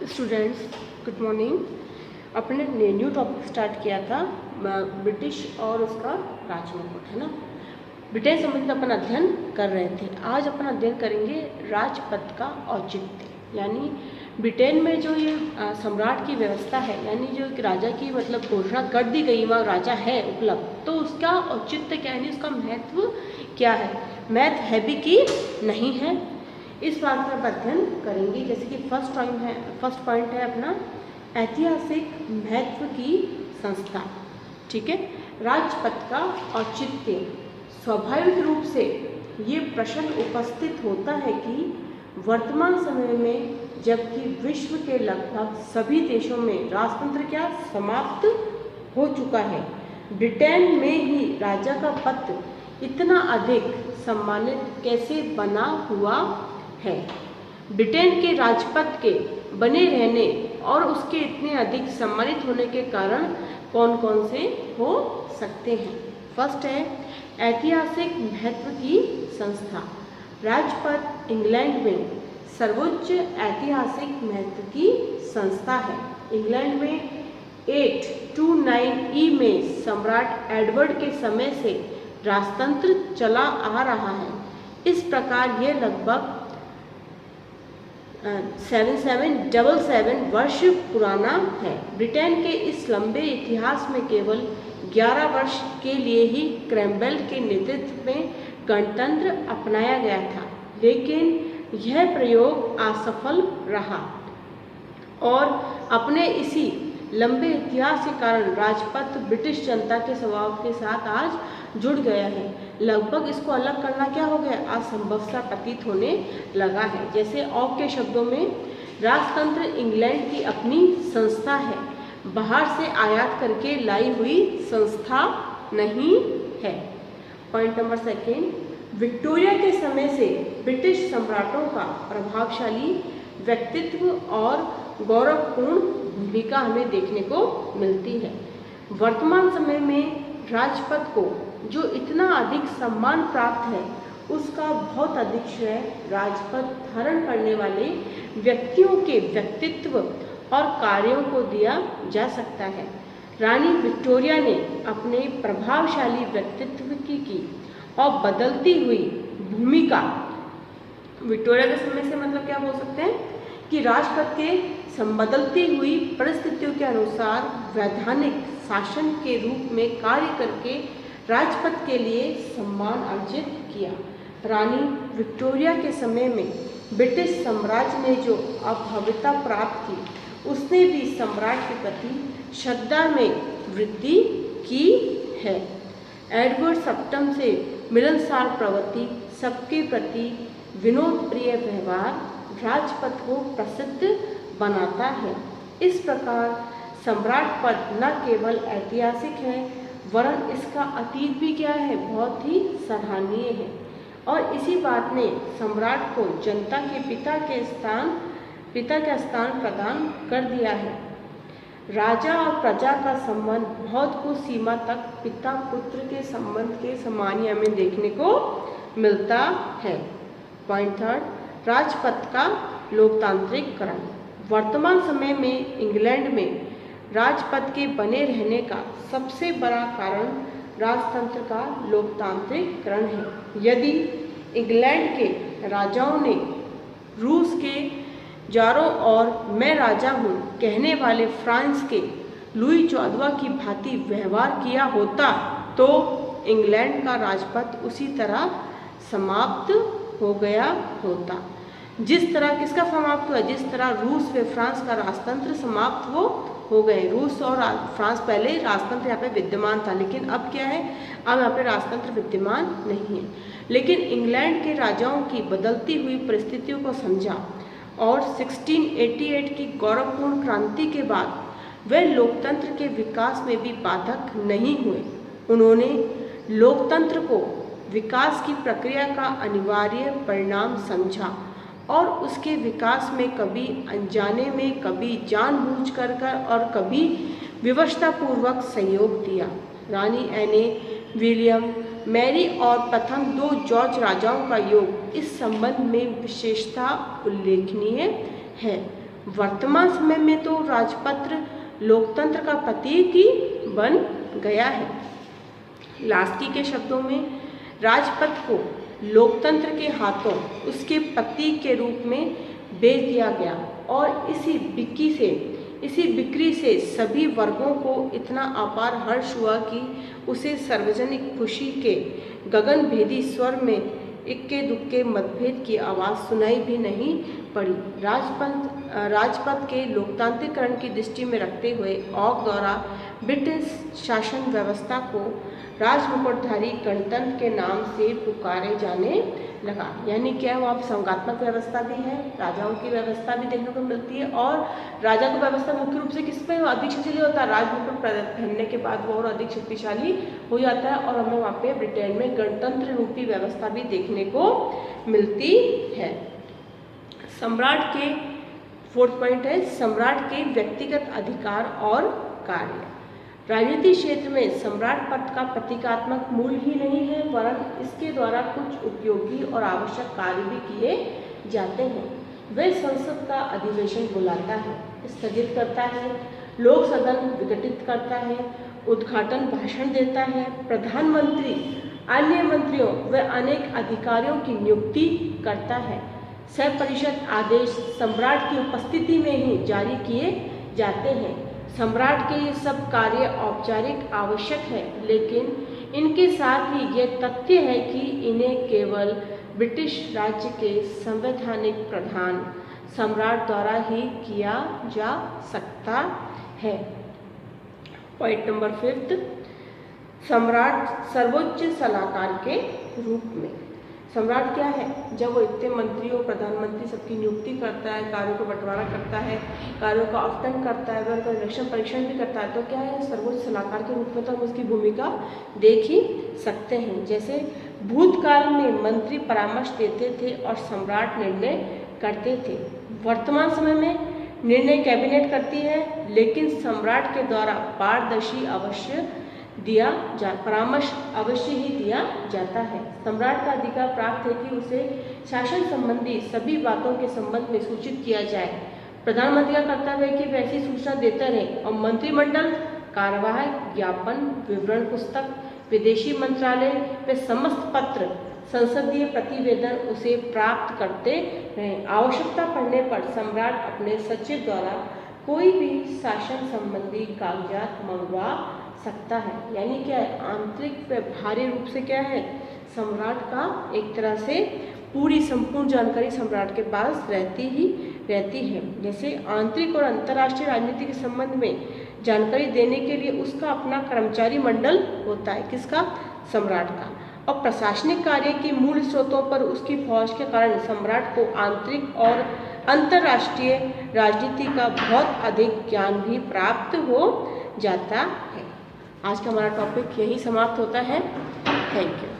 Students, good morning. अपने new topic start किया था ब्रिटिश और उसका राजमुकुट, है ना। ब्रिटेन संबंधित अपन अध्ययन कर रहे थे। आज अपन अध्ययन करेंगे राजपद का औचित्य, यानी ब्रिटेन में जो ये सम्राट की व्यवस्था है, यानी जो एक राजा की मतलब घोषणा कर दी गई, वहाँ राजा है उपलब्ध, तो उसका औचित्य क्या है, उसका महत्व क्या है, महत्व है भी कि नहीं है, इस बात पर अध्ययन करेंगे। जैसे कि फर्स्ट पॉइंट है अपना ऐतिहासिक महत्व की संस्था। ठीक है, राजपद का औचित्य। स्वाभाविक रूप से ये प्रश्न उपस्थित होता है कि वर्तमान समय में जबकि विश्व के लगभग सभी देशों में राजतंत्र क्या समाप्त हो चुका है, ब्रिटेन में ही राजा का पद इतना अधिक सम्मानित कैसे बना हुआ है। ब्रिटेन के राजपद के बने रहने और उसके इतने अधिक सम्मानित होने के कारण कौन कौन से हो सकते हैं। फर्स्ट है ऐतिहासिक महत्व की संस्था। राजपद इंग्लैंड में सर्वोच्च ऐतिहासिक महत्व की संस्था है। इंग्लैंड में 829 में सम्राट एडवर्ड के समय से राजतंत्र चला आ रहा है। इस प्रकार यह लगभग 7777 वर्ष पुराना है। ब्रिटेन के इस लंबे इतिहास में केवल 11 वर्ष के लिए ही क्रैमवेल के नेतृत्व में गणतंत्र अपनाया गया था, लेकिन यह प्रयोग असफल रहा और अपने इसी लंबे इतिहास के कारण राजपद ब्रिटिश जनता के स्वभाव के साथ आज जुड़ गया है। लगभग इसको अलग करना क्या हो गया, असंभव सा प्रतीत होने लगा है। जैसे ऑक के शब्दों में राजतंत्र इंग्लैंड की अपनी संस्था है, बाहर से आयात करके लाई हुई संस्था नहीं है। पॉइंट नंबर सेकेंड, विक्टोरिया के समय से ब्रिटिश सम्राटों का प्रभावशाली व्यक्तित्व और गौरवपूर्ण भूमिका हमें देखने को मिलती है। वर्तमान समय में राजपद को जो इतना अधिक सम्मान प्राप्त है, उसका बहुत अधिक श्रेय राजपद धारण करने वाले व्यक्तियों के व्यक्तित्व और कार्यों को दिया जा सकता है। रानी विक्टोरिया ने अपने प्रभावशाली व्यक्तित्व की और बदलती हुई भूमिका, विक्टोरिया के समय से मतलब क्या बोल सकते हैं कि राजपद के बदलती हुई परिस्थितियों के अनुसार वैधानिक शासन के रूप में कार्य करके राजपद के लिए सम्मान अर्जित किया। रानी विक्टोरिया के समय में ब्रिटिश साम्राज्य ने जो अभव्यता प्राप्त की, उसने भी सम्राट के प्रति श्रद्धा में वृद्धि की है। एडवर्ड सप्तम से मिलनसार प्रवृत्ति, सबके प्रति विनोद प्रिय व्यवहार राजपद को प्रसिद्ध बनाता है। इस प्रकार सम्राट पद न केवल ऐतिहासिक है, वरन इसका अतीत भी क्या है, बहुत ही सराहनीय है। और इसी बात ने सम्राट को जनता के पिता का स्थान प्रदान कर दिया है। राजा और प्रजा का संबंध बहुत कुछ सीमा तक पिता पुत्र के संबंध के समान हमें देखने को मिलता है। पॉइंट थर्ड, राजपद का लोकतांत्रिकरण। वर्तमान समय में इंग्लैंड में राजपद के बने रहने का सबसे बड़ा कारण राजतंत्र का लोकतांत्रिकरण है। यदि इंग्लैंड के राजाओं ने रूस के जारों और मैं राजा हूँ कहने वाले फ्रांस के लुई 14वां की भांति व्यवहार किया होता, तो इंग्लैंड का राजपद उसी तरह समाप्त हो गया होता। जिस तरह किसका समाप्त हुआ, जिस तरह रूस व फ्रांस का राजतंत्र समाप्त हो गए। रूस और फ्रांस पहले राजतंत्र यहाँ पे विद्यमान था, लेकिन अब क्या है, अब यहाँ पे राजतंत्र विद्यमान नहीं है। लेकिन इंग्लैंड के राजाओं की बदलती हुई परिस्थितियों को समझा और 1688 की गौरवपूर्ण क्रांति के बाद वे लोकतंत्र के विकास में भी बाधक नहीं हुए। उन्होंने लोकतंत्र को विकास की प्रक्रिया का अनिवार्य परिणाम समझा और उसके विकास में कभी अनजाने में, कभी जानबूझकर और कभी विवशतापूर्वक सहयोग दिया। रानी एने, विलियम, मैरी और प्रथम 2 जॉर्ज राजाओं का योग इस संबंध में विशेषता उल्लेखनीय है। वर्तमान समय में तो राजपत्र लोकतंत्र का प्रतीक ही बन गया है। लास्की के शब्दों में राजपथ को लोकतंत्र के हाथों उसके प्रतीक के रूप में बेच दिया गया और इसी बिक्री से सभी वर्गों को इतना अपार हर्ष हुआ कि उसे सार्वजनिक खुशी के गगनभेदी स्वर में इक्के दुक्के मतभेद की आवाज़ सुनाई भी नहीं पड़ी। राजपथ के लोकतांत्रिकरण की दृष्टि में रखते हुए ऑक द्वारा ब्रिटिश शासन व्यवस्था को राजमुकुटधारी गणतंत्र के नाम से पुकारे जाने लगा। यानी क्या वो आप संघात्मक व्यवस्था भी है, राजाओं की व्यवस्था भी देखने को मिलती है और राजा की व्यवस्था मुख्य रूप से किस पे अधिक शक्तिशाली होता है, राजमुकुट पहनने के बाद वो और अधिक शक्तिशाली हो जाता है और हमें वहाँ पे ब्रिटेन में गणतंत्र रूपी व्यवस्था भी देखने को मिलती है। सम्राट के 4th पॉइंट है सम्राट के व्यक्तिगत अधिकार और कार्य। राजनीतिक क्षेत्र में सम्राट पद का प्रतीकात्मक मूल्य ही नहीं है वरन इसके द्वारा कुछ उपयोगी और आवश्यक कार्य भी किए जाते हैं। वह संसद का अधिवेशन बुलाता है, स्थगित करता है, लोक सदन विघटित करता है, उद्घाटन भाषण देता है, प्रधानमंत्री अन्य मंत्रियों व अनेक अधिकारियों की नियुक्ति करता है। सर्वपरिषद आदेश सम्राट की उपस्थिति में ही जारी किए जाते हैं। सम्राट के ये सब कार्य औपचारिक आवश्यक है लेकिन इनके साथ ही यह तथ्य है कि इन्हें केवल ब्रिटिश राज्य के संवैधानिक प्रधान सम्राट द्वारा ही किया जा सकता है। पॉइंट नंबर 5, सम्राट सर्वोच्च सलाहकार के रूप में। सम्राट क्या है, जब वो इतने मंत्रियों प्रधानमंत्री सबकी नियुक्ति करता है, कार्यों को बंटवारा करता है, कार्यों का आवंटन करता है, वह निरीक्षण परीक्षण भी करता है, तो क्या है सर्वोच्च सलाहकार के रूप में तो हम उसकी भूमिका देख ही सकते हैं। जैसे भूतकाल में मंत्री परामर्श देते थे और सम्राट निर्णय करते थे। वर्तमान समय में निर्णय कैबिनेट करती है लेकिन सम्राट के द्वारा परामर्श अवश्य ही दिया जाता है। सम्राट का अधिकार प्राप्त है कि उसे शासन संबंधी सभी बातों के संबंध में सूचित किया जाए। प्रधानमंत्री का कर्तव्य है कि वह ऐसी सूचना देते रहें और मंत्रिमंडल कार्यवाही ज्ञापन विवरण पुस्तक विदेशी मंत्रालय व समस्त पत्र संसदीय प्रतिवेदन उसे प्राप्त करते रहें। आवश्यकता पड़ने पर सम्राट अपने सचिव द्वारा कोई भी शासन संबंधी कागजात मंगवा सकता है। यानी क्या है, आंतरिक व बाहरी रूप से क्या है, सम्राट का एक तरह से पूरी संपूर्ण जानकारी सम्राट के पास रहती है। जैसे आंतरिक और अंतर्राष्ट्रीय राजनीति के संबंध में जानकारी देने के लिए उसका अपना कर्मचारी मंडल होता है, किसका, सम्राट का। और प्रशासनिक कार्य के मूल स्रोतों पर उसकी फौज के कारण सम्राट को आंतरिक और अंतर्राष्ट्रीय राजनीति का बहुत अधिक ज्ञान भी प्राप्त हो जाता है। आज का हमारा टॉपिक यही समाप्त होता है। Thank you.